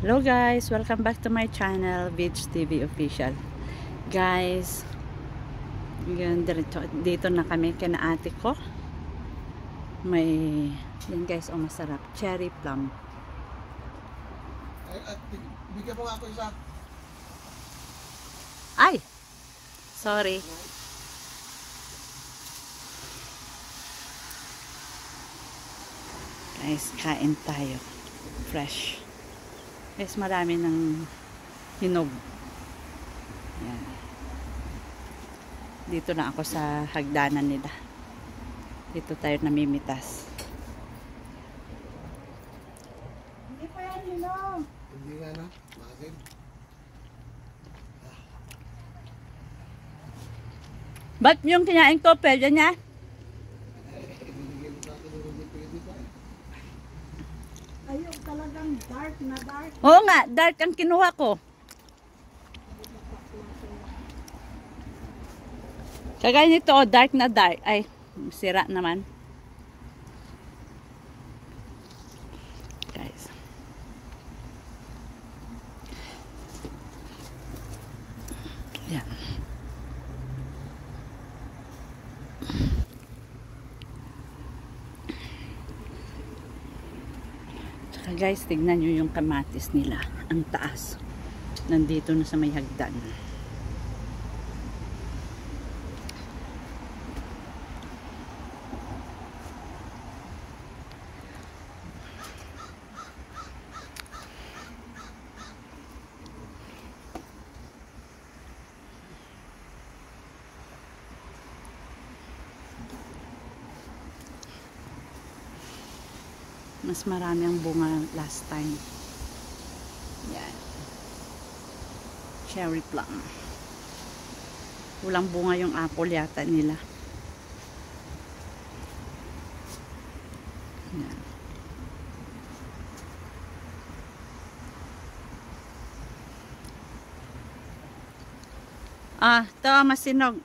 Hello guys, welcome back to my channel, Vidge TV Official. Guys, dito na kami kina ate ko. May, yan guys, masarap. Cherry plum. At bigyan mo nga ako isa. Ay! Sorry. Guys, kain tayo. Fresh. Guys, marami ng hinog. Yan. Dito na ako sa hagdanan nila. Dito tayo namimitas. Hindi pa yan hinog. Hindi nga na. Bakit? Ba't yung kinain ko, pwede niya? Ayun talagang dark na dark. Oo nga, dark ang kinuha ko. Kagaya nito, dark na dark. Ay, sira naman. Guys. Yan. Tsaka guys, tignan nyo yung kamatis nila. Ang taas. Nandito na sa may hagdan. Mas marami ang bunga last time. Yan. Cherry plum. Walang bunga yung apple yata nila. Yan. Ah, ito masinog.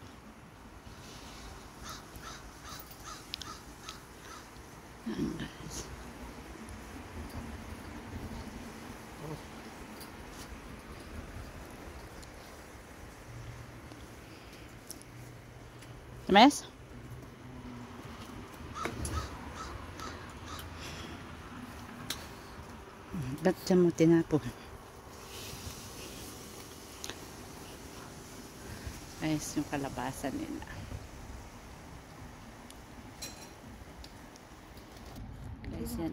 Yan guys. Tamis? Ba't dyan mo tinapon? Guys, yung kalabasan nila. Guys, yan.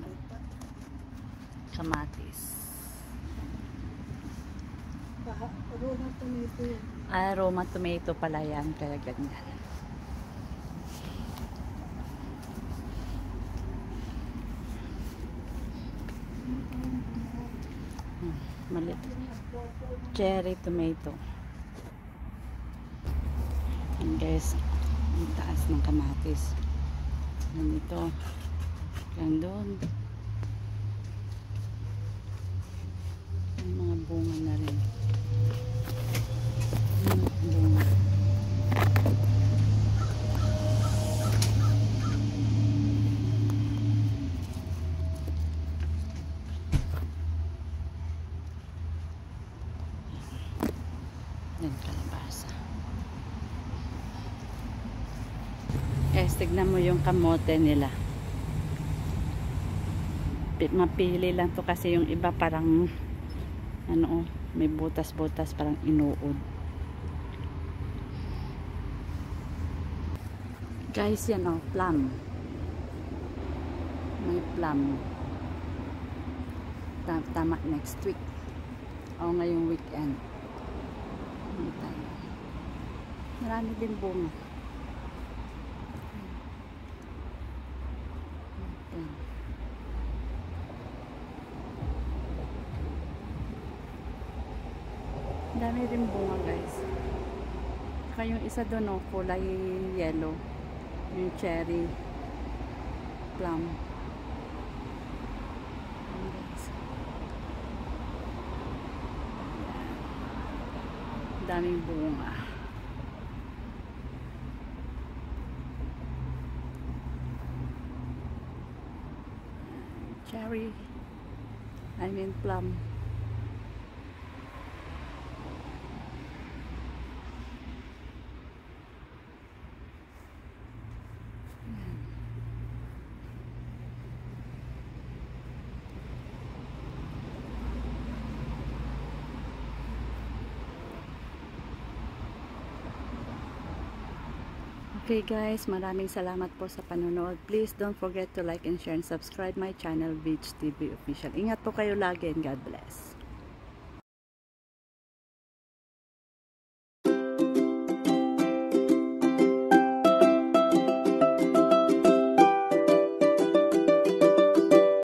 Kamatis. Aroma tomato yan. Aroma tomato pala yan. Kaya ganyan. Malit. Cherry tomato. And guys, ang taas ng kamatis. Nandito. Yan doon. May mga bunga na rin. Bunga. Yan kalabasa. Guys, tignan mo yung kamote nila. Mapili lang to kasi yung iba parang ano, may butas-butas parang inuod. Guys, yan plum. May plum. Tama next week. O ngayong weekend. Marami din bunga. Dami rin bunga guys. Saka yung isa doon kulay yellow. Yung cherry plum. Daming bunga. Cherry. I mean plum. Okay guys, maraming salamat po sa panonood. Please don't forget to like and share and subscribe my channel, Beach TV Official. Ingat po kayo lagi and God bless.